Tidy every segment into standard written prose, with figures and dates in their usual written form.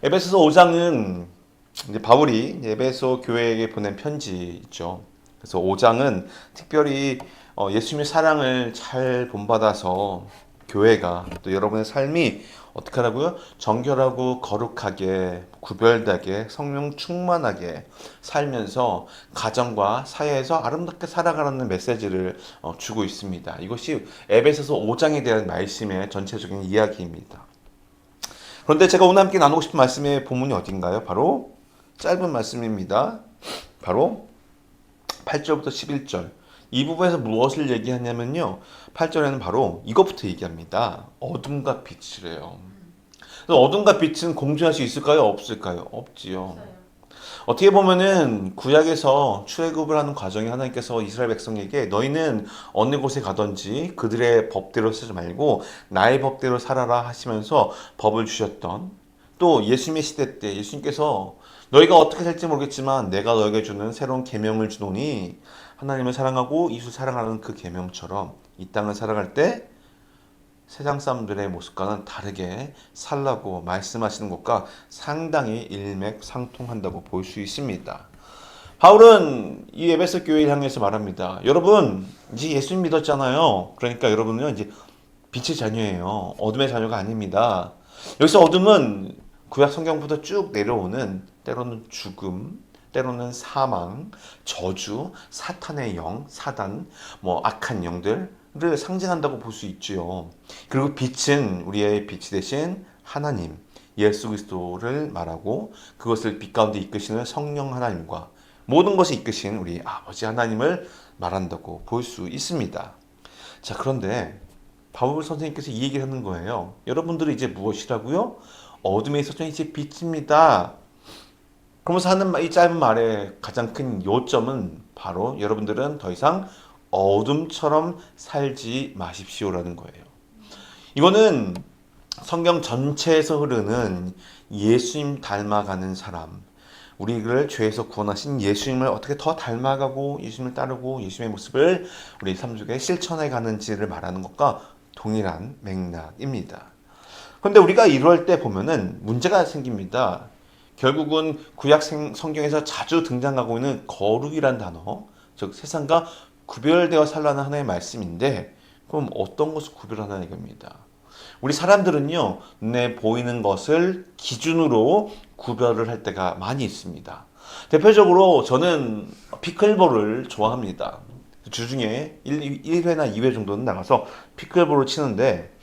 에베소서 5장은 이제 바울이 에베소 교회에게 보낸 편지죠. 그래서 5장은 특별히 예수님의 사랑을 잘 본받아서 교회가 또 여러분의 삶이 어떻게 하라고요? 정결하고 거룩하게 구별되게 성령 충만하게 살면서 가정과 사회에서 아름답게 살아가라는 메시지를 주고 있습니다. 이것이 에베소서 5장에 대한 말씀의 전체적인 이야기입니다. 그런데 제가 오늘 함께 나누고 싶은 말씀의 본문이 어딘가요? 바로 짧은 말씀입니다. 바로 8절부터 11절. 이 부분에서 무엇을 얘기하냐면요. 8절에는 바로 이것부터 얘기합니다. 어둠과 빛이래요. 그래서 어둠과 빛은 공존할 수 있을까요? 없을까요? 없지요. 어떻게 보면은 구약에서 출애굽을 하는 과정에 하나님께서 이스라엘 백성에게 너희는 어느 곳에 가든지 그들의 법대로 쓰지 말고 나의 법대로 살아라 하시면서 법을 주셨던, 또 예수님의 시대 때 예수님께서 너희가 어떻게 살지 모르겠지만 내가 너에게 주는 새로운 계명을 주노니 하나님을 사랑하고 이웃을 사랑하는 그 계명처럼 이 땅을 살아갈 때 세상 사람들의 모습과는 다르게 살라고 말씀하시는 것과 상당히 일맥상통한다고 볼 수 있습니다. 바울은 이 에베소 교회를 향해서 말합니다. 여러분, 이제 예수님 믿었잖아요. 그러니까 여러분은 이제 빛의 자녀예요. 어둠의 자녀가 아닙니다. 여기서 어둠은 구약 성경부터 쭉 내려오는 때로는 죽음, 때로는 사망, 저주, 사탄의 영, 사단, 악한 영들을 상징한다고 볼 수 있지요. 그리고 빛은 우리의 빛이 되신 하나님, 예수 그리스도를 말하고 그것을 빛 가운데 이끄시는 성령 하나님과 모든 것을 이끄신 우리 아버지 하나님을 말한다고 볼 수 있습니다. 자, 그런데 바울 선생님께서 이 얘기를 하는 거예요. 여러분들은 이제 무엇이라고요? 어둠에 있었던 이제 빛입니다. 그러면서 하는 이 짧은 말의 가장 큰 요점은 바로 여러분들은 더 이상 어둠처럼 살지 마십시오라는 거예요. 이거는 성경 전체에서 흐르는 예수님 닮아가는 사람, 우리를 죄에서 구원하신 예수님을 어떻게 더 닮아가고 예수님을 따르고 예수님의 모습을 우리 삶 속에 실천해 가는지를 말하는 것과 동일한 맥락입니다. 그런데 우리가 이럴 때 보면은 문제가 생깁니다. 결국은 구약 성경에서 자주 등장하고 있는 거룩이란 단어, 즉 세상과 구별되어 살라는 하나의 말씀인데, 그럼 어떤 것을 구별하나 이겁니다. 우리 사람들은요, 눈에 보이는 것을 기준으로 구별을 할 때가 많이 있습니다. 대표적으로 저는 피클볼을 좋아합니다. 주중에 1회나 2회 정도는 나가서 피클볼을 치는데,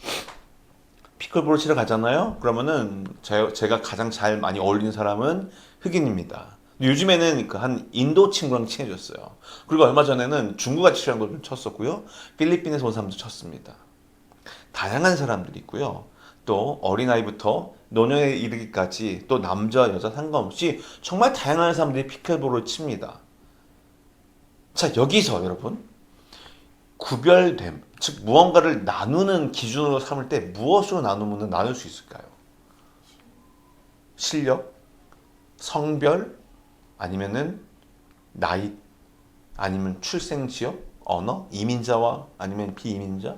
피클볼을 치러 가잖아요. 그러면은 제가 가장 잘 많이 어울리는 사람은 흑인입니다. 요즘에는 한 인도 친구랑 친해졌어요. 그리고 얼마 전에는 중국과 치는 걸 쳤었고요. 필리핀에서 온 사람도 쳤습니다. 다양한 사람들이 있고요. 또 어린아이부터 노년에 이르기까지 또 남자 여자 상관없이 정말 다양한 사람들이 피클볼을 칩니다. 자, 여기서 여러분, 구별됨, 즉 무언가를 나누는 기준으로 삼을 때 무엇으로 나누면 나눌 수 있을까요? 실력, 성별, 아니면은 나이, 아니면 출생 지역, 언어, 이민자와 아니면 비이민자.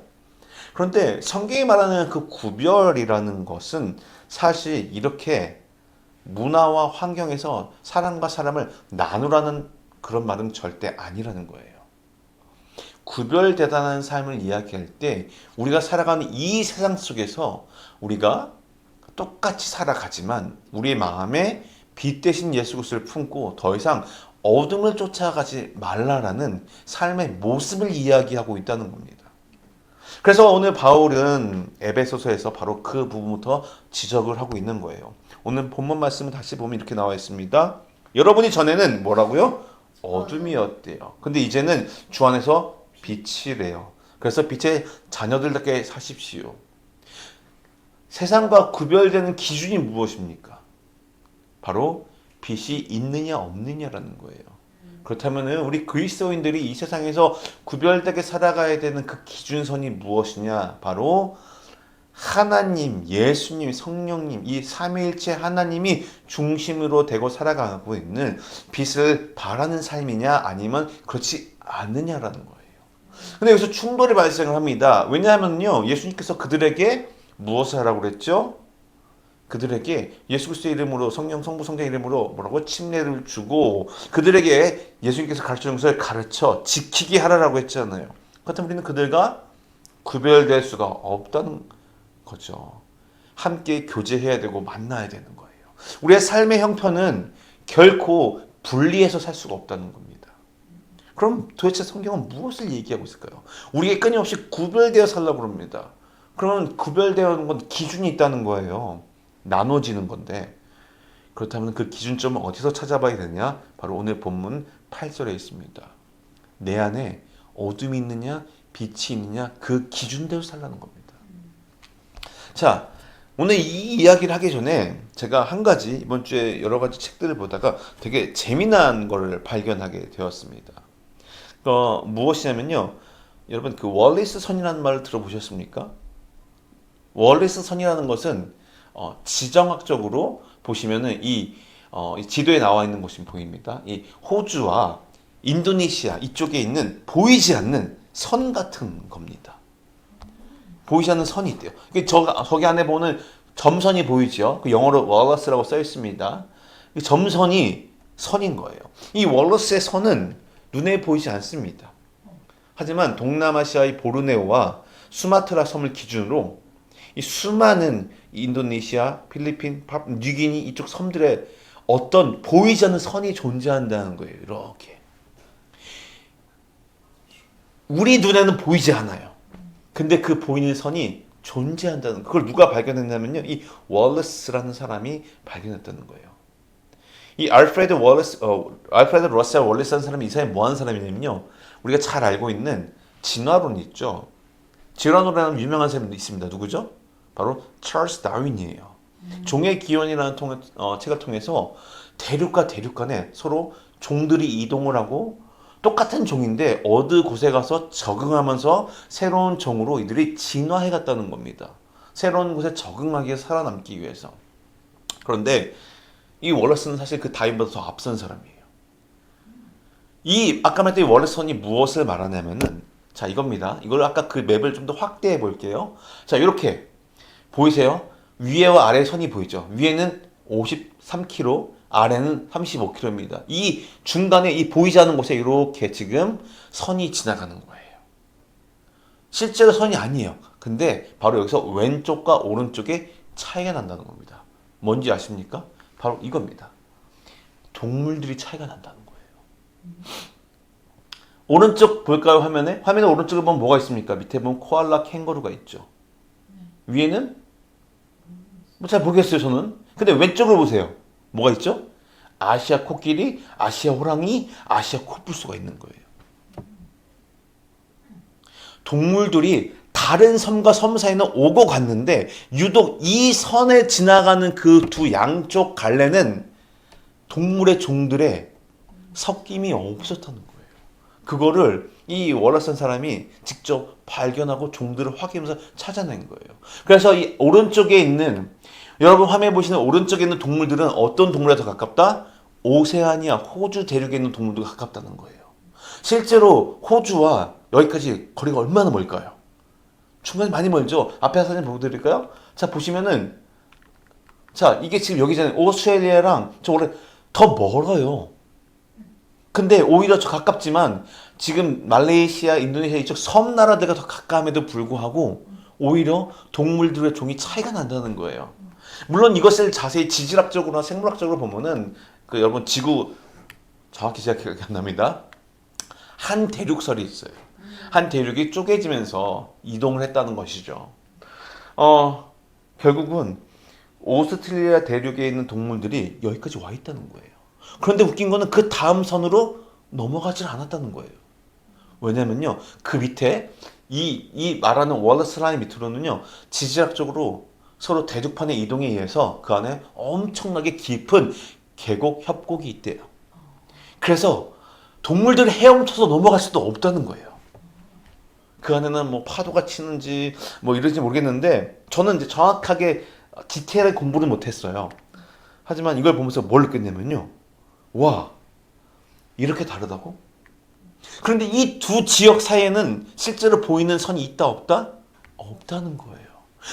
그런데 성경이 말하는 그 구별이라는 것은 사실 이렇게 문화와 환경에서 사람과 사람을 나누라는 그런 말은 절대 아니라는 거예요. 구별되다는 삶을 이야기할 때 우리가 살아가는 이 세상 속에서 우리가 똑같이 살아가지만 우리의 마음에 빛 대신 예수 그리스도를 품고 더 이상 어둠을 쫓아가지 말라라는 삶의 모습을 이야기하고 있다는 겁니다. 그래서 오늘 바울은 에베소서에서 바로 그 부분부터 지적을 하고 있는 거예요. 오늘 본문 말씀을 다시 보면 이렇게 나와 있습니다. 여러분이 전에는 뭐라고요? 어둠이었대요. 근데 이제는 주 안에서 빛이래요. 그래서 빛의 자녀들답게 사십시오. 세상과 구별되는 기준이 무엇입니까? 바로 빛이 있느냐 없느냐라는 거예요. 그렇다면 우리 그리스도인들이 이 세상에서 구별되게 살아가야 되는 그 기준선이 무엇이냐? 바로 하나님, 예수님, 성령님, 이 삼위일체 하나님이 중심으로 되고 살아가고 있는 빛을 바라는 삶이냐 아니면 그렇지 않느냐라는 거예요. 근데 여기서 충돌이 발생을 합니다. 왜냐하면요, 예수님께서 그들에게 무엇을 하라고 그랬죠? 그들에게 예수 그리스도의 이름으로 성령 성부 성자 이름으로 뭐라고 침례를 주고 그들에게 예수님께서 가르쳐준 것을 가르쳐 지키게 하라라고 했잖아요. 그렇다면 우리는 그들과 구별될 수가 없다는 거죠. 함께 교제해야 되고 만나야 되는 거예요. 우리의 삶의 형편은 결코 분리해서 살 수가 없다는 겁니다. 그럼 도대체 성경은 무엇을 얘기하고 있을까요? 우리에게 끊임없이 구별되어 살라고 그럽니다. 그러면 구별되어 있는 건 기준이 있다는 거예요. 나눠지는 건데 그렇다면 그 기준점은 어디서 찾아봐야 되냐? 바로 오늘 본문 8절에 있습니다. 내 안에 어둠이 있느냐 빛이 있느냐 그 기준대로 살라는 겁니다. 자, 오늘 이 이야기를 하기 전에 제가 한 가지 이번 주에 여러 가지 책들을 보다가 되게 재미난 거를 발견하게 되었습니다. 무엇이냐면요. 여러분 그 월리스 선이라는 말을 들어보셨습니까? 월리스 선이라는 것은 지정학적으로 보시면은 이 지도에 나와 있는 것이 보입니다. 이 호주와 인도네시아 이쪽에 있는 보이지 않는 선 같은 겁니다. 보이지 않는 선이 있대요. 저기 안에 보는 점선이 보이죠? 그 영어로 월러스라고 써 있습니다. 이 점선이 선인 거예요. 이 월러스의 선은 눈에 보이지 않습니다. 하지만 동남아시아의 보르네오와 수마트라 섬을 기준으로 이 수많은 인도네시아, 필리핀, 뉴기니 이쪽 섬들에 어떤 보이지 않는 선이 존재한다는 거예요. 이렇게. 우리 눈에는 보이지 않아요. 근데 그 보이는 선이 존재한다는 그걸 누가 발견했냐면요. 이 월러스라는 사람이 발견했다는 거예요. 이 알프레드 러셀 월리스라는 사람이 이 사람이 뭐 하는 사람이냐면요. 우리가 잘 알고 있는 진화론 있죠. 진화론이라는 유명한 사람이 있습니다. 누구죠? 바로 찰스 다윈이에요. 종의 기원이라는 책을 통해서 대륙과 대륙 간에 서로 종들이 이동을 하고 똑같은 종인데 어느 곳에 가서 적응하면서 새로운 종으로 이들이 진화해 갔다는 겁니다. 새로운 곳에 적응하기 위해 살아남기 위해서. 그런데 이 월러스는 사실 그 다윈보다 더 앞선 사람이에요. 이 아까 말했던 이 월러스선이 무엇을 말하냐면은 자 이겁니다. 이걸 아까 그 맵을 좀 더 확대해 볼게요. 자 이렇게 보이세요? 위에와 아래 선이 보이죠? 위에는 53km, 아래는 35km입니다. 이 중간에 이 보이지 않는 곳에 이렇게 지금 선이 지나가는 거예요. 실제로 선이 아니에요. 근데 바로 여기서 왼쪽과 오른쪽에 차이가 난다는 겁니다. 뭔지 아십니까? 바로 이겁니다. 동물들이 차이가 난다는 거예요. 오른쪽 볼까요? 화면에 오른쪽에 보면 뭐가 있습니까? 밑에 보면 코알라, 캥거루가 있죠. 위에는 잘 모르겠어요 저는. 근데 왼쪽을 보세요. 뭐가 있죠? 아시아 코끼리, 아시아 호랑이, 아시아 코뿔소가 있는 거예요. 동물들이 다른 섬과 섬 사이는 오고 갔는데 유독 이 선에 지나가는 그 두 양쪽 갈래는 동물의 종들의 섞임이 없었다는 거예요. 그거를 이 월러슨 사람이 직접 발견하고 종들을 확인하면서 찾아낸 거예요. 그래서 이 오른쪽에 있는 여러분 화면에 보시는 오른쪽에 있는 동물들은 어떤 동물에 더 가깝다? 오세아니아, 호주 대륙에 있는 동물들과 가깝다는 거예요. 실제로 호주와 여기까지 거리가 얼마나 멀까요? 충분히 많이 멀죠? 앞에 사진 보여드릴까요? 자, 보시면은, 자, 이게 지금 여기잖아요. 오스트레일리아랑 저 원래 더 멀어요. 근데 오히려 저 가깝지만 지금 말레이시아, 인도네시아 이쪽 섬 나라들과 더 가까움에도 불구하고 오히려 동물들의 종이 차이가 난다는 거예요. 물론 이것을 자세히 지질학적으로나 생물학적으로 보면은 여러분 지구 정확히 제가 기억이 안 납니다. 한 대륙설이 있어요. 한 대륙이 쪼개지면서 이동을 했다는 것이죠. 결국은 오스트레일리아 대륙에 있는 동물들이 여기까지 와 있다는 거예요. 그런데 웃긴 거는 그 다음 선으로 넘어가질 않았다는 거예요. 왜냐면요, 그 밑에 이 말하는 월러스 라인 밑으로는요, 지질학적으로 서로 대륙판의 이동에 의해서 그 안에 엄청나게 깊은 계곡, 협곡이 있대요. 그래서 동물들이 헤엄쳐서 넘어갈 수도 없다는 거예요. 그 안에는 뭐 파도가 치는지 뭐 이런지 모르겠는데 저는 이제 정확하게 디테일하게 공부를 못했어요. 하지만 이걸 보면서 뭘 느꼈냐면요. 와, 이렇게 다르다고? 그런데 이 두 지역 사이에는 실제로 보이는 선이 있다 없다? 없다는 거예요.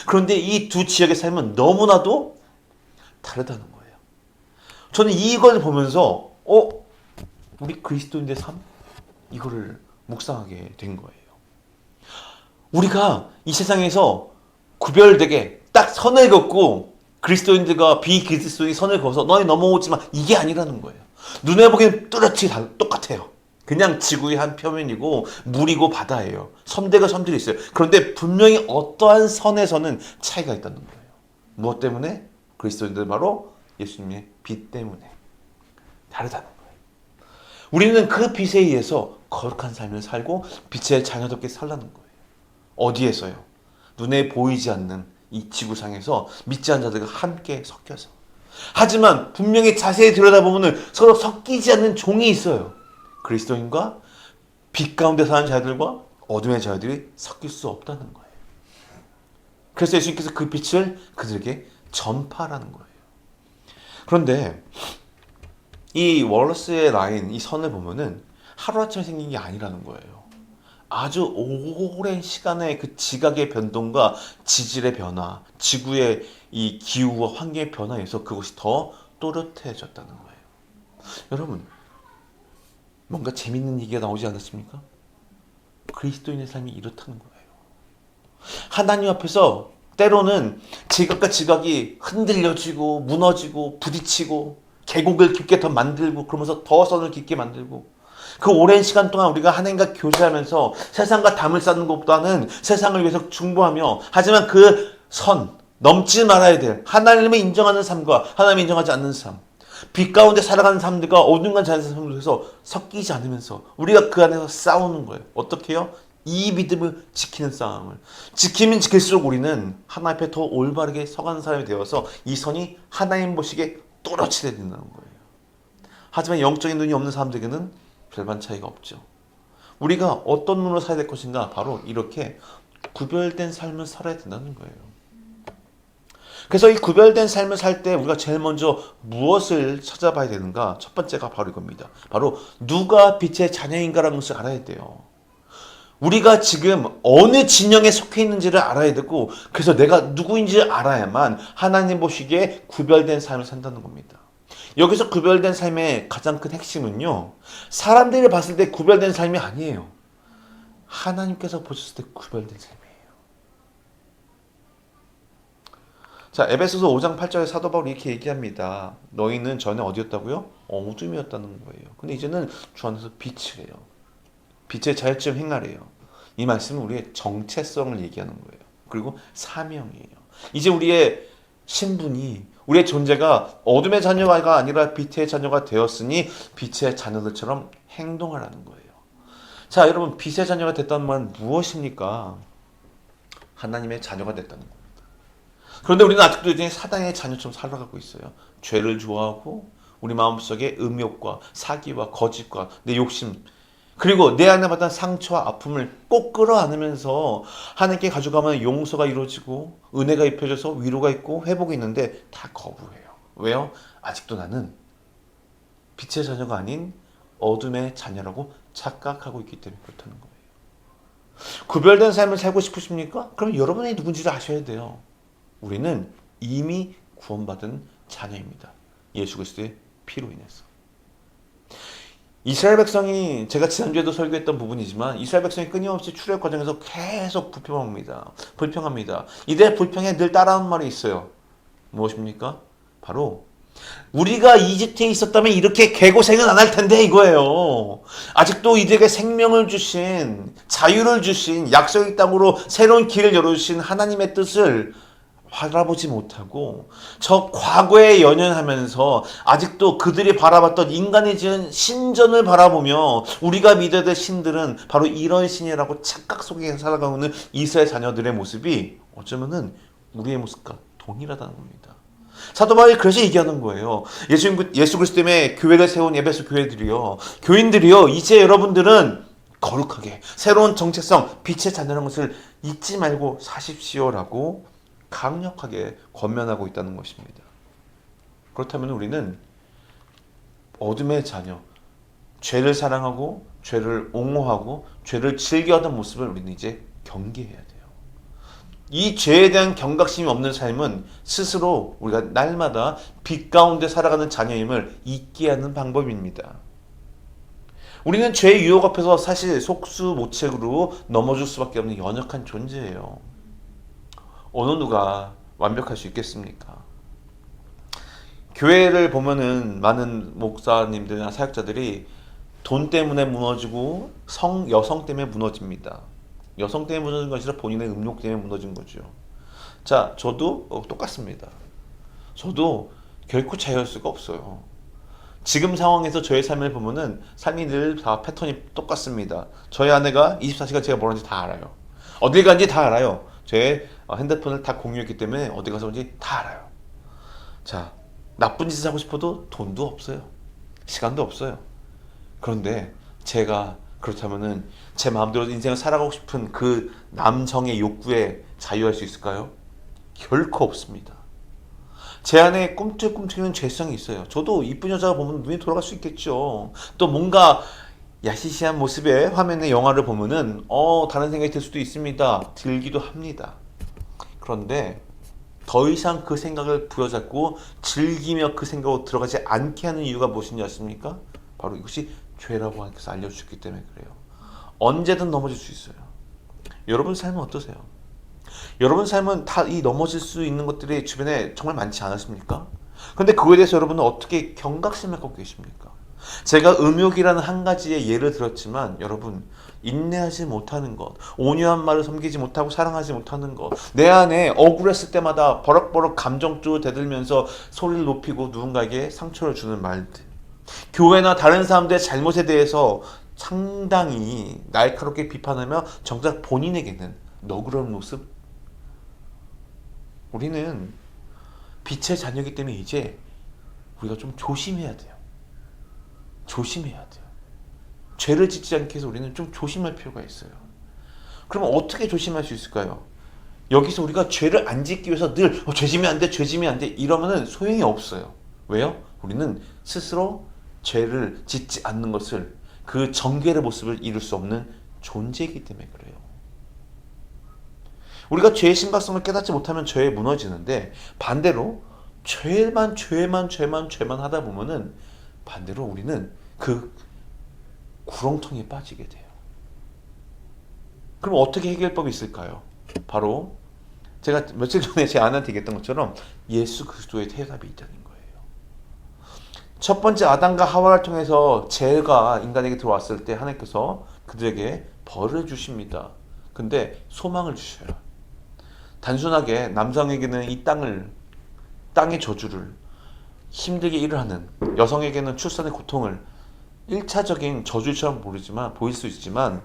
그런데 이 두 지역에 살면 너무나도 다르다는 거예요. 저는 이걸 보면서 우리 그리스도인의 삶? 이거를 묵상하게 된 거예요. 우리가 이 세상에서 구별되게 딱 선을 긋고 그리스도인들과 비그리스도인이 선을 그어서 너희 넘어오지만 이게 아니라는 거예요. 눈에 보기엔 뚜렷이 똑같아요. 그냥 지구의 한 표면이고 물이고 바다예요. 섬들과 섬들이 있어요. 그런데 분명히 어떠한 선에서는 차이가 있다는 거예요. 무엇 때문에? 그리스도인들 바로 예수님의 빛 때문에 다르다는 거예요. 우리는 그 빛에 의해서 거룩한 삶을 살고 빛의 자녀답게 살라는 거예요. 어디에서요? 눈에 보이지 않는 이 지구상에서 믿지 않는 자들과 함께 섞여서. 하지만 분명히 자세히 들여다보면 서로 섞이지 않는 종이 있어요. 그리스도인과 빛 가운데 사는 자들과 어둠의 자들이 섞일 수 없다는 거예요. 그래서 예수님께서 그 빛을 그들에게 전파하라는 거예요. 그런데 이 월러스의 라인, 이 선을 보면은 하루아침에 생긴 게 아니라는 거예요. 아주 오랜 시간의 그 지각의 변동과 지질의 변화, 지구의 이 기후와 환경의 변화에서 그것이 더 또렷해졌다는 거예요. 여러분, 뭔가 재밌는 얘기가 나오지 않았습니까? 그리스도인의 삶이 이렇다는 거예요. 하나님 앞에서 때로는 지각과 지각이 흔들려지고 무너지고 부딪히고 계곡을 깊게 더 만들고 그러면서 더 선을 깊게 만들고 그 오랜 시간 동안 우리가 하나님과 교제하면서 세상과 담을 쌓는 것보다는 세상을 위해서 중보하며 하지만 그 선 넘지 말아야 될 하나님을 인정하는 삶과 하나님을 인정하지 않는 삶 빛 가운데 살아가는 사람들과 어둠 가운데 살아가는 사람들에서 섞이지 않으면서 우리가 그 안에서 싸우는 거예요. 어떻게 해요? 이 믿음을 지키는 싸움을 지키면 지킬수록 우리는 하나님 앞에 더 올바르게 서가는 사람이 되어서 이 선이 하나님 보시기에 또렷이 된다는 거예요. 하지만 영적인 눈이 없는 사람들에게는 별반 차이가 없죠. 우리가 어떤 눈으로 살아야 될 것인가? 바로 이렇게 구별된 삶을 살아야 된다는 거예요. 그래서 이 구별된 삶을 살 때 우리가 제일 먼저 무엇을 찾아봐야 되는가? 첫 번째가 바로 이겁니다. 바로 누가 빛의 자녀인가라는 것을 알아야 돼요. 우리가 지금 어느 진영에 속해 있는지를 알아야 되고 그래서 내가 누구인지를 알아야만 하나님 보시기에 구별된 삶을 산다는 겁니다. 여기서 구별된 삶의 가장 큰 핵심은요. 사람들이 봤을 때 구별된 삶이 아니에요. 하나님께서 보셨을 때 구별된 삶이에요. 자, 에베소서 5장 8절에 사도 바울이 이렇게 얘기합니다. 너희는 전에 어디였다고요? 어둠이었다는 거예요. 근데 이제는 주 안에서 빛이래요. 빛의 자유점 행하래요. 이 말씀은 우리의 정체성을 얘기하는 거예요. 그리고 사명이에요. 이제 우리의 신분이 우리의 존재가 어둠의 자녀가 아니라 빛의 자녀가 되었으니 빛의 자녀들처럼 행동하라는 거예요. 자, 여러분 빛의 자녀가 됐다는 말은 무엇입니까? 하나님의 자녀가 됐다는 겁니다. 그런데 우리는 아직도 이제 사단의 자녀처럼 살아가고 있어요. 죄를 좋아하고 우리 마음속에 음욕과 사기와 거짓과 내 욕심 그리고 내 안에 받은 상처와 아픔을 꼭 끌어안으면서 하나님께 가져가면 용서가 이루어지고 은혜가 입혀져서 위로가 있고 회복이 있는데 다 거부해요. 왜요? 아직도 나는 빛의 자녀가 아닌 어둠의 자녀라고 착각하고 있기 때문에 그렇다는 거예요. 구별된 삶을 살고 싶으십니까? 그럼 여러분이 누군지를 아셔야 돼요. 우리는 이미 구원받은 자녀입니다. 예수 그리스도의 피로 인해서. 이스라엘 백성이 제가 지난주에도 설교했던 부분이지만 이스라엘 백성이 끊임없이 출애굽 과정에서 계속 불평합니다. 이들 불평에 늘 따라하는 말이 있어요. 무엇입니까? 바로 우리가 이집트에 있었다면 이렇게 개고생은 안 할 텐데 이거예요. 아직도 이들에게 생명을 주신 자유를 주신 약속의 땅으로 새로운 길을 열어주신 하나님의 뜻을 바라보지 못하고 저 과거에 연연하면서 아직도 그들이 바라봤던 인간이 지은 신전을 바라보며 우리가 믿어야 될 신들은 바로 이런 신이라고 착각 속에 살아가고 있는 이스라엘 자녀들의 모습이 어쩌면은 우리의 모습과 동일하다는 겁니다. 사도 바울이 그래서 얘기하는 거예요. 예수 그리스도 때문에 교회를 세운 에베소 교인들이요 이제 여러분들은 거룩하게 새로운 정체성 빛의 자녀라는 것을 잊지 말고 사십시오라고 강력하게 권면하고 있다는 것입니다. 그렇다면 우리는 어둠의 자녀, 죄를 사랑하고 죄를 옹호하고 죄를 즐겨하던 모습을 우리는 이제 경계해야 돼요. 이 죄에 대한 경각심이 없는 삶은 스스로 우리가 날마다 빛 가운데 살아가는 자녀임을 잊게 하는 방법입니다. 우리는 죄의 유혹 앞에서 사실 속수무책으로 넘어질 수밖에 없는 연약한 존재예요. 어느 누가 완벽할 수 있겠습니까? 교회를 보면은 많은 목사님들이나 사역자들이 돈 때문에 무너지고 여성 때문에 무너집니다. 여성 때문에 무너진 것이 아니라 본인의 음욕 때문에 무너진 거죠. 자, 저도 똑같습니다. 저도 결코 자유할 수가 없어요. 지금 상황에서 저의 삶을 보면은 삶이 늘 다 패턴이 똑같습니다. 저희 아내가 24시간 제가 뭘 하는지 다 알아요. 어딜 가는지 다 알아요. 제 핸드폰을 다 공유했기 때문에 어디 가서 그런지 다 알아요. 자, 나쁜 짓을 하고 싶어도 돈도 없어요. 시간도 없어요. 그런데 제가 그렇다면은 제 마음대로 인생을 살아가고 싶은 그 남성의 욕구에 자유할 수 있을까요? 결코 없습니다. 제 안에 꿈틀꿈틀이는 죄성이 있어요. 저도 이쁜 여자가 보면 눈이 돌아갈 수 있겠죠. 또 뭔가 야시시한 모습의 화면의 영화를 보면은 다른 생각이 들 수도 있습니다. 들기도 합니다. 그런데 더 이상 그 생각을 부여잡고 즐기며 그 생각으로 들어가지 않게 하는 이유가 무엇인지 아십니까? 바로 이것이 죄라고 하나님께서 알려주셨기 때문에 그래요. 언제든 넘어질 수 있어요. 여러분 삶은 어떠세요? 여러분 삶은 다 이 넘어질 수 있는 것들이 주변에 정말 많지 않으십니까? 그런데 그거에 대해서 여러분은 어떻게 경각심을 갖고 계십니까? 제가 음욕이라는 한 가지의 예를 들었지만 여러분 인내하지 못하는 것, 온유한 말을 섬기지 못하고 사랑하지 못하는 것, 내 안에 억울했을 때마다 버럭버럭 감정적으로 대들면서 소리를 높이고 누군가에게 상처를 주는 말들, 교회나 다른 사람들의 잘못에 대해서 상당히 날카롭게 비판하며 정작 본인에게는 너그러운 모습. 우리는 빛의 자녀이기 때문에 이제 우리가 좀 조심해야 돼요. 조심해야 돼요. 죄를 짓지 않기 위해서 우리는 좀 조심할 필요가 있어요. 그러면 어떻게 조심할 수 있을까요? 여기서 우리가 죄를 안 짓기 위해서 늘 죄지면 안 돼, 죄지면 안 돼 이러면은 소용이 없어요. 왜요? 우리는 스스로 죄를 짓지 않는 것을 그 정결의 모습을 이룰 수 없는 존재이기 때문에 그래요. 우리가 죄의 심각성을 깨닫지 못하면 죄에 무너지는데 반대로 죄만 하다 보면은 반대로 우리는 그 구렁텅이에 빠지게 돼요. 그럼 어떻게 해결법이 있을까요? 바로 제가 며칠 전에 제 아내한테 얘기했던 것처럼 예수 그리스도의 해답이 있다는 거예요. 첫 번째 아담과 하와를 통해서 죄가 인간에게 들어왔을 때 하나님께서 그들에게 벌을 주십니다. 근데 소망을 주셔요. 단순하게 남성에게는 이 땅의 저주를 힘들게 일을 하는, 여성에게는 출산의 고통을 1차적인 저주처럼 보일 수 있지만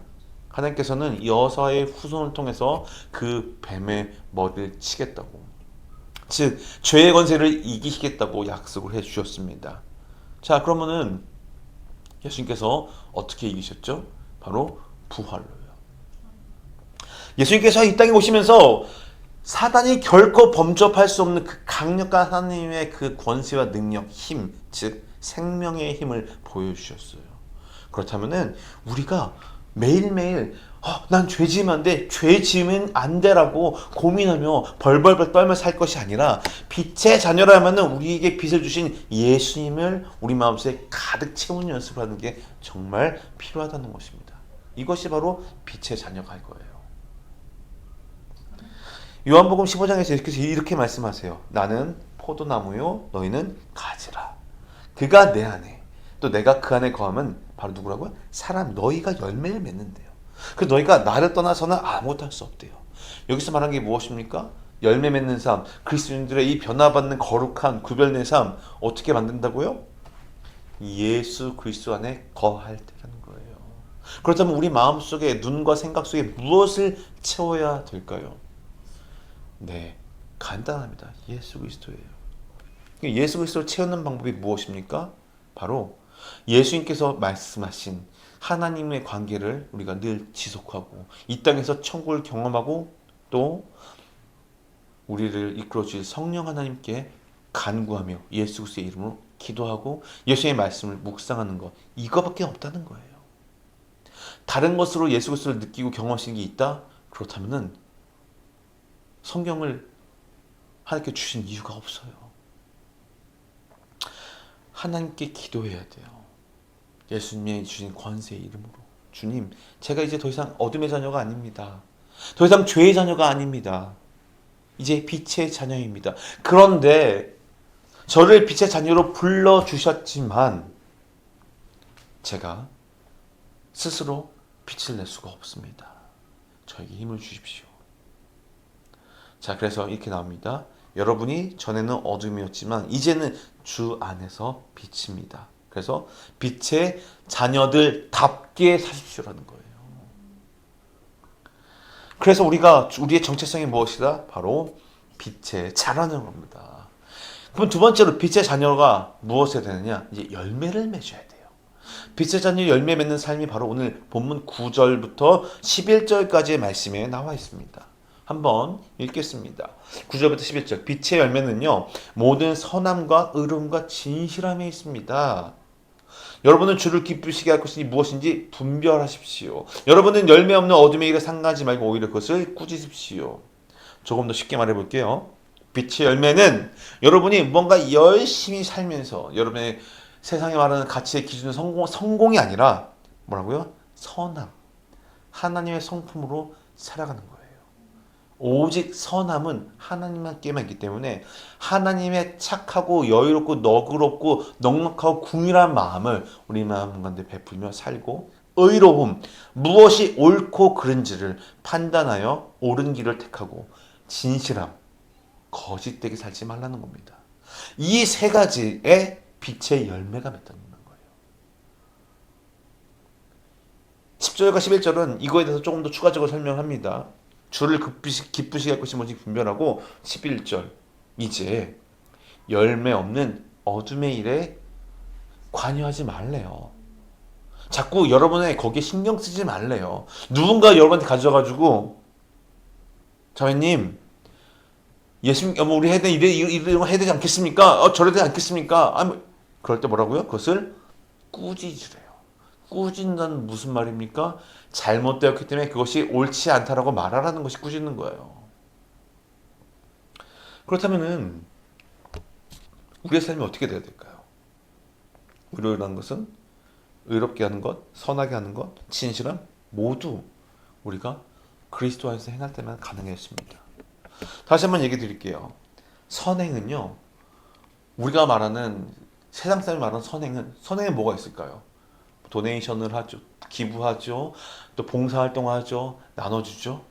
하나님께서는 여자의 후손을 통해서 그 뱀의 머리를 치겠다고, 즉 죄의 권세를 이기시겠다고 약속을 해주셨습니다. 자, 그러면은 예수님께서 어떻게 이기셨죠? 바로 부활로요. 예수님께서 이 땅에 오시면서 사단이 결코 범접할 수 없는 그 강력한 하나님의 그 권세와 능력, 힘, 즉 생명의 힘을 보여주셨어요. 그렇다면은 우리가 매일매일 난 죄 지으면 안 돼, 죄 지으면 안 돼라고 고민하며 벌벌벌 떨며 살 것이 아니라 빛의 자녀라면은 우리에게 빛을 주신 예수님을 우리 마음속에 가득 채우는 연습을 하는 게 정말 필요하다는 것입니다. 이것이 바로 빛의 자녀가 할 거예요. 요한복음 15장에서 이렇게 말씀하세요. 나는 포도나무요 너희는 가지라. 그가 내 안에 또 내가 그 안에 거하면 바로 누구라고요? 사람 너희가 열매를 맺는데요. 그 너희가 나를 떠나서는 아무것도 할 수 없대요. 여기서 말한 게 무엇입니까? 열매 맺는 삶, 그리스도인들의 이 변화받는 거룩한 구별된 삶 어떻게 만든다고요? 예수 그리스도 안에 거할 때라는 거예요. 그렇다면 우리 마음속에 눈과 생각 속에 무엇을 채워야 될까요? 네, 간단합니다. 예수 그리스도예요. 예수 그리스도를 채우는 방법이 무엇입니까? 바로 예수님께서 말씀하신 하나님의 관계를 우리가 늘 지속하고 이 땅에서 천국을 경험하고 또 우리를 이끌어 주실 성령 하나님께 간구하며 예수 그리스도의 이름으로 기도하고 예수의 말씀을 묵상하는 것, 이거밖에 없다는 거예요. 다른 것으로 예수 그리스도를 느끼고 경험하시는 게 있다? 그렇다면은 성경을 하나님께 주신 이유가 없어요. 하나님께 기도해야 돼요. 예수님이 주신 권세의 이름으로. 주님, 제가 이제 더 이상 어둠의 자녀가 아닙니다. 더 이상 죄의 자녀가 아닙니다. 이제 빛의 자녀입니다. 그런데 저를 빛의 자녀로 불러주셨지만 제가 스스로 빛을 낼 수가 없습니다. 저에게 힘을 주십시오. 자, 그래서 이렇게 나옵니다. 여러분이 전에는 어둠이었지만 이제는 주 안에서 빛입니다. 그래서 빛의 자녀들답게 사십시오라는 거예요. 그래서 우리의 정체성이 무엇이다? 바로 빛의 자라는 겁니다. 그럼 두 번째로 빛의 자녀가 무엇이 되느냐? 이제 열매를 맺어야 돼요. 빛의 자녀 열매 맺는 삶이 바로 오늘 본문 9절부터 11절까지의 말씀에 나와 있습니다. 한번 읽겠습니다. 9절부터 11절. 빛의 열매는요, 모든 선함과 의로움과 진실함에 있습니다. 여러분은 주를 기쁘시게 할 것이 무엇인지 분별하십시오. 여러분은 열매 없는 어둠의 일에 상하지 말고 오히려 그것을 꾸짖으십시오. 조금 더 쉽게 말해볼게요. 빛의 열매는 여러분이 뭔가 열심히 살면서 여러분의 세상에 말하는 가치의 기준은 성공이 아니라 뭐라고요? 선함. 하나님의 성품으로 살아가는 거예요. 오직 선함은 하나님만께만 있기 때문에 하나님의 착하고 여유롭고 너그럽고 넉넉하고 궁일한 마음을 우리 마음 가운데 베풀며 살고, 의로움, 무엇이 옳고 그른지를 판단하여 옳은 길을 택하고, 진실함, 거짓되게 살지 말라는 겁니다. 이 세 가지의 빛의 열매가 맺다는 거예요. 10절과 11절은 이거에 대해서 조금 더 추가적으로 설명합니다. 주를 기쁘시게 할 것이 뭔지 분별하고, 11절, 이제 열매 없는 어둠의 일에 관여하지 말래요. 자꾸 여러분의 거기에 신경 쓰지 말래요. 누군가 여러분한테 가져가지고 자매님, 예수님, 우리 해야 되는 이런 해야 되지 않겠습니까? 저래야 되지 않겠습니까? 그럴 때 뭐라고요? 그것을 꾸짖으래요. 꾸짖는다는 무슨 말입니까? 잘못되었기 때문에 그것이 옳지 않다라고 말하라는 것이 꾸짖는 거예요. 그렇다면은 우리의 삶이 어떻게 돼야 될까요? 의로라는 것은 의롭게 하는 것, 선하게 하는 것, 진실함 모두 우리가 그리스도 안에서 행할 때만 가능했습니다. 다시 한번 얘기 드릴게요. 선행은요, 우리가 말하는 세상 사람이 말하는 선행에 뭐가 있을까요? 도네이션을 하죠, 기부하죠, 또 봉사활동하죠, 나눠주죠.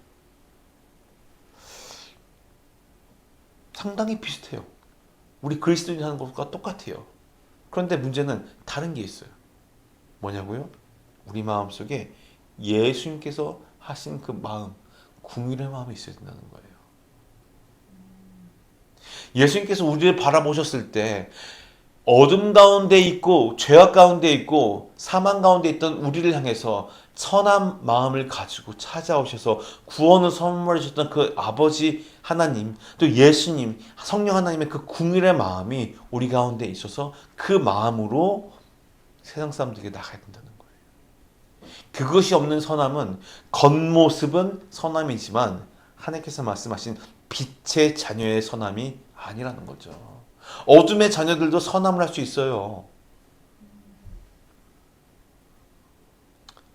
상당히 비슷해요. 우리 그리스도인이 하는 것과 똑같아요. 그런데 문제는 다른 게 있어요. 뭐냐고요? 우리 마음속에 예수님께서 하신 그 마음, 궁일의 마음이 있어야 된다는 거예요. 예수님께서 우리를 바라보셨을 때 어둠 가운데 있고 죄악 가운데 있고 사망 가운데 있던 우리를 향해서 선한 마음을 가지고 찾아오셔서 구원을 선물해 주셨던 그 아버지 하나님, 또 예수님, 성령 하나님의 그 궁일의 마음이 우리 가운데 있어서 그 마음으로 세상 사람들에게 나가야 된다는 거예요. 그것이 없는 선함은 겉모습은 선함이지만 하나님께서 말씀하신 빛의 자녀의 선함이 아니라는 거죠. 어둠의 자녀들도 선함을 할 수 있어요.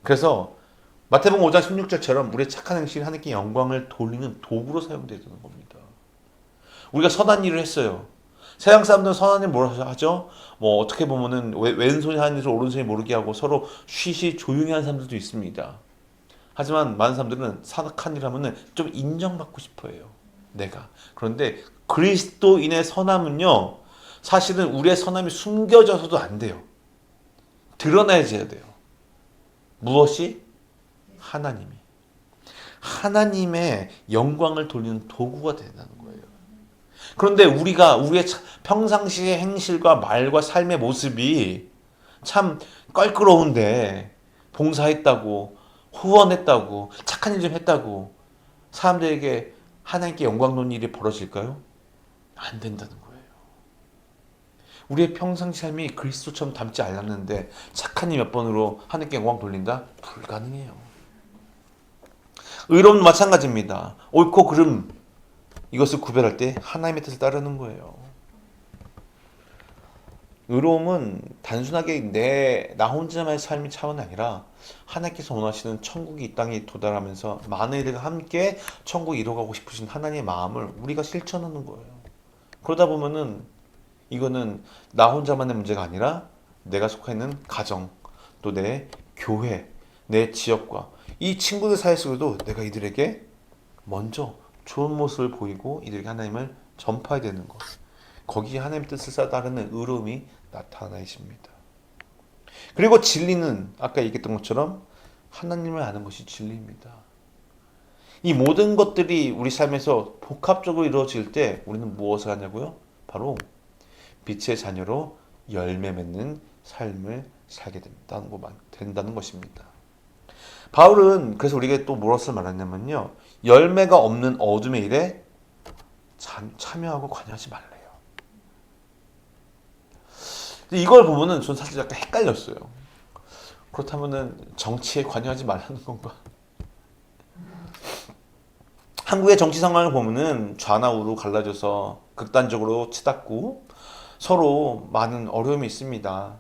그래서 마태복음 5장 16절처럼 우리의 착한 행실이 하나님께 영광을 돌리는 도구로 사용되는 겁니다. 우리가 선한 일을 했어요. 세상 사람들은 선한 일 뭐라고 하죠? 뭐 어떻게 보면은 왼손이 하는 일을 오른손이 모르게 하고 서로 쉬쉬 조용히 하는 사람들도 있습니다. 하지만 많은 사람들은 선악한 일 하면은 좀 인정받고 싶어 해요. 내가. 그런데 그리스도인의 선함은요, 사실은 우리의 선함이 숨겨져서도 안 돼요. 드러나야지 돼요. 무엇이? 하나님이. 하나님의 영광을 돌리는 도구가 된다는 거예요. 그런데 우리의 평상시의 행실과 말과 삶의 모습이 참 껄끄러운데, 봉사했다고, 후원했다고, 착한 일 좀 했다고 사람들에게 하나님께 영광 돌리는 일이 벌어질까요? 안 된다는 거예요. 우리의 평상시 삶이 그리스도처럼 닮지 않았는데 착한 일 몇 번으로 하나님께 영광 돌린다? 불가능해요. 의로움도 마찬가지입니다. 옳고 그름, 이것을 구별할 때 하나님의 뜻을 따르는 거예요. 의로움은 단순하게 나 혼자만의 삶이 차원이 아니라 하나님께서 원하시는 천국이 이 땅에 도달하면서 많은 이들과 함께 천국 이뤄가고 싶으신 하나님의 마음을 우리가 실천하는 거예요. 그러다 보면은 이거는 나 혼자만의 문제가 아니라 내가 속해 있는 가정, 또 내 교회, 내 지역과 이 친구들 사이 속에도 내가 이들에게 먼저 좋은 모습을 보이고 이들에게 하나님을 전파해야 되는 것. 거기에 하나님의 뜻을 따르는 의로움이 나타나 있습니다. 그리고 진리는 아까 얘기했던 것처럼 하나님을 아는 것이 진리입니다. 이 모든 것들이 우리 삶에서 복합적으로 이루어질 때 우리는 무엇을 하냐고요? 바로 빛의 자녀로 열매 맺는 삶을 살게 된다는 것입니다. 바울은 그래서 우리에게 또 무엇을 말했냐면요. 열매가 없는 어둠의 일에 참여하고 관여하지 말래요. 이걸 보면은 전 사실 약간 헷갈렸어요. 그렇다면은 정치에 관여하지 말라는 건가? 한국의 정치 상황을 보면은 좌나 우로 갈라져서 극단적으로 치닫고 서로 많은 어려움이 있습니다.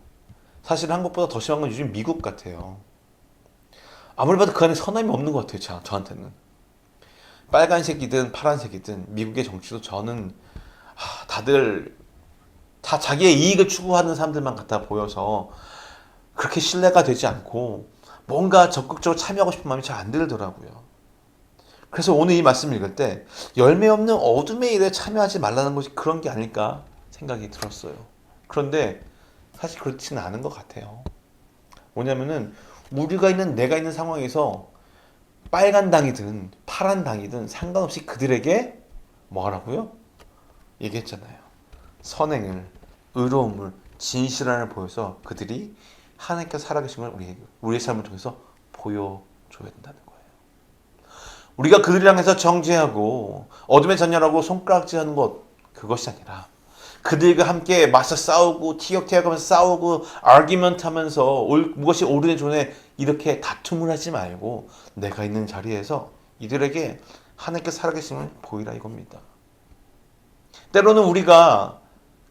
사실 한국보다 더 심한 건 요즘 미국 같아요. 아무리 봐도 그 안에 선함이 없는 것 같아요. 저한테는. 빨간색이든 파란색이든 미국의 정치도 저는 다들 다 자기의 이익을 추구하는 사람들만 같아 보여서 그렇게 신뢰가 되지 않고 뭔가 적극적으로 참여하고 싶은 마음이 잘 안 들더라고요. 그래서 오늘 이 말씀을 읽을 때 열매 없는 어둠의 일에 참여하지 말라는 것이 그런 게 아닐까 생각이 들었어요. 그런데 사실 그렇지는 않은 것 같아요. 뭐냐면은 내가 있는 상황에서 빨간 당이든 파란 당이든 상관없이 그들에게 뭐 하라고요? 얘기했잖아요. 선행을, 의로움을, 진실함을 보여서 그들이 하나님께서 살아계신 걸 우리의 삶을 통해서 보여줘야 된다는 거예요. 우리가 그들을 향해서 정죄하고 어둠의 자녀라고 손가락질하는 것 그것이 아니라 그들과 함께 맞서 싸우고 티격태격하면서 싸우고 아규먼트 하면서 무엇이 옳으네 좋네 이렇게 다툼을 하지 말고 내가 있는 자리에서 이들에게 하나님께서 살아계심을 보이라 이겁니다. 때로는 우리가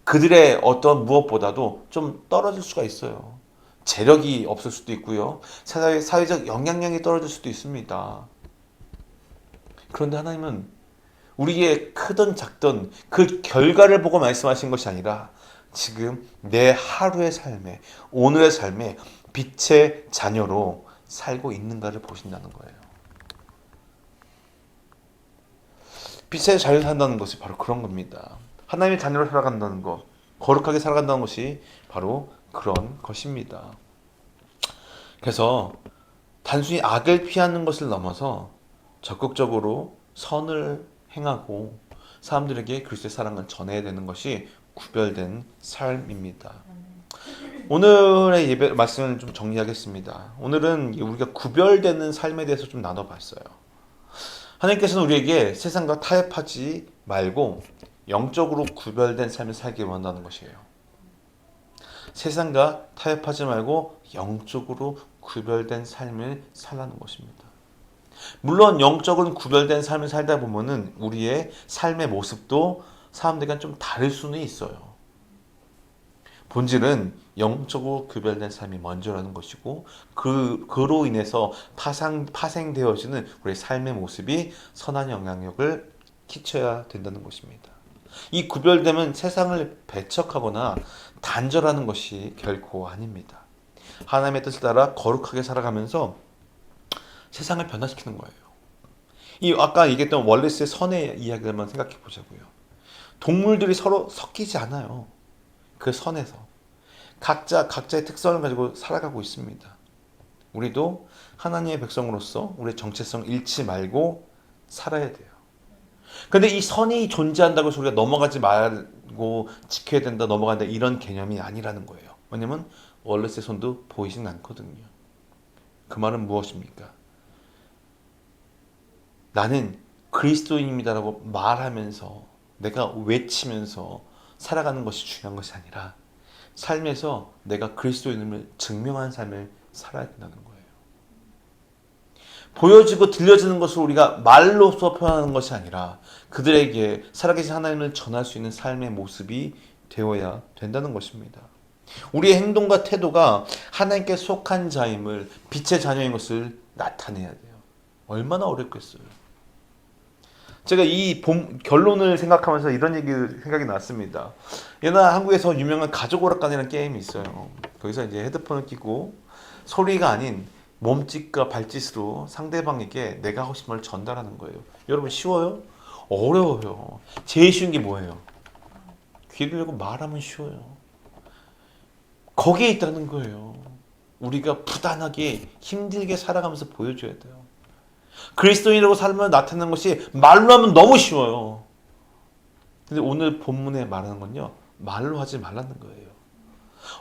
그들의 어떤 무엇보다도 좀 떨어질 수가 있어요. 재력이 없을 수도 있고요. 사회적 영향력이 떨어질 수도 있습니다. 그런데 하나님은 우리의 크든 작든 그 결과를 보고 말씀하신 것이 아니라 지금 내 하루의 삶에 오늘의 삶에 빛의 자녀로 살고 있는가를 보신다는 거예요. 빛의 자녀로 산다는 것이 바로 그런 겁니다. 하나님의 자녀로 살아간다는 것, 거룩하게 살아간다는 것이 바로 그런 것입니다. 그래서 단순히 악을 피하는 것을 넘어서 적극적으로 선을 행하고 사람들에게 그리스도의 사랑을 전해야 되는 것이 구별된 삶입니다. 오늘의 예배 말씀을 좀 정리하겠습니다. 오늘은 우리가 구별되는 삶에 대해서 좀 나눠봤어요. 하나님께서는 우리에게 세상과 타협하지 말고 영적으로 구별된 삶을 살기 원한다는 것이에요. 세상과 타협하지 말고 영적으로 구별된 삶을 살라는 것입니다. 물론 영적으로 구별된 삶을 살다 보면은 우리의 삶의 모습도 사람들과 좀 다를 수는 있어요. 본질은 영적으로 구별된 삶이 먼저라는 것이고 그로 인해서 파생되어지는 우리의 삶의 모습이 선한 영향력을 끼쳐야 된다는 것입니다. 이 구별됨은 세상을 배척하거나 단절하는 것이 결코 아닙니다. 하나님의 뜻을 따라 거룩하게 살아가면서 세상을 변화시키는 거예요. 이 아까 얘기했던 월레스의 선의 이야기를 생각해 보자고요. 동물들이 서로 섞이지 않아요. 그 선에서 각자의 특성을 가지고 살아가고 있습니다. 우리도 하나님의 백성으로서 우리의 정체성 잃지 말고 살아야 돼요. 근데 이 선이 존재한다고 해서 우리가 넘어가지 말고 지켜야 된다, 넘어간다 이런 개념이 아니라는 거예요. 왜냐면 월레스의 선도 보이진 않거든요. 그 말은 무엇입니까? 나는 그리스도인입니다라고 말하면서 내가 외치면서 살아가는 것이 중요한 것이 아니라 삶에서 내가 그리스도인임을 증명하는 삶을 살아야 된다는 거예요. 보여지고 들려지는 것을 우리가 말로써 표현하는 것이 아니라 그들에게 살아계신 하나님을 전할 수 있는 삶의 모습이 되어야 된다는 것입니다. 우리의 행동과 태도가 하나님께 속한 자임을, 빛의 자녀인 것을 나타내야 돼요. 얼마나 어렵겠어요. 제가 이 결론을 생각하면서 이런 생각이 났습니다. 옛날 한국에서 유명한 가족 오락관이라는 게임이 있어요. 거기서 이제 헤드폰을 끼고 소리가 아닌 몸짓과 발짓으로 상대방에게 내가 하고 싶은 말 전달하는 거예요. 여러분 쉬워요? 어려워요. 제일 쉬운 게 뭐예요? 귀를 열고 말하면 쉬워요. 거기에 있다는 거예요. 우리가 부단하게 힘들게 살아가면서 보여줘야 돼요. 그리스도인이라고 살면 나타나는 것이 말로 하면 너무 쉬워요. 근데 오늘 본문에 말하는 건요, 말로 하지 말라는 거예요.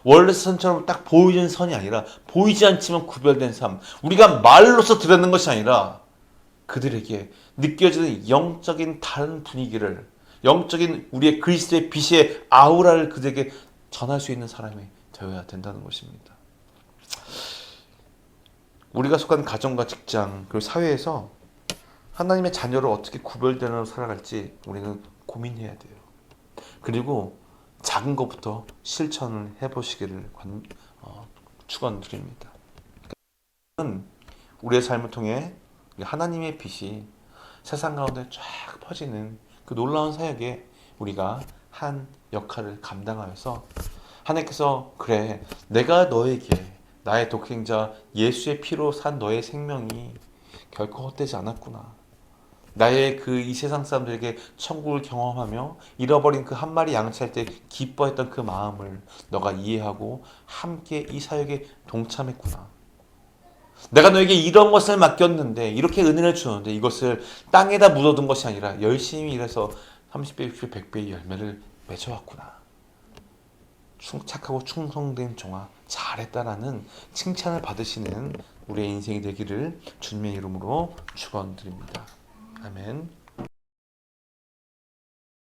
원래선처럼 딱 보이는 선이 아니라 보이지 않지만 구별된 삶, 우리가 말로서 드러내는 것이 아니라 그들에게 느껴지는 영적인 다른 분위기를, 영적인 우리의 그리스도의 빛의 아우라를 그들에게 전할 수 있는 사람이 되어야 된다는 것입니다. 우리가 속한 가정과 직장 그리고 사회에서 하나님의 자녀로 어떻게 구별되어 살아갈지 우리는 고민해야 돼요. 그리고 작은 것부터 실천을 해보시기를 축원드립니다. 우리의 삶을 통해 하나님의 빛이 세상 가운데 쫙 퍼지는 그 놀라운 사역에 우리가 한 역할을 감당하여서 하나님께서 그래 내가 너에게 나의 독생자 예수의 피로 산 너의 생명이 결코 헛되지 않았구나. 나의 그 이 세상 사람들에게 천국을 경험하며 잃어버린 그 한 마리 양치할 때 기뻐했던 그 마음을 너가 이해하고 함께 이 사역에 동참했구나. 내가 너에게 이런 것을 맡겼는데 이렇게 은혜를 주는데 이것을 땅에다 묻어둔 것이 아니라 열심히 일해서 30배, 60배, 100배의 열매를 맺어왔구나. 착하고 충성된 종아 잘했다라는 칭찬을 받으시는 우리의 인생이 되기를 주님의 이름으로 축원드립니다. 아멘.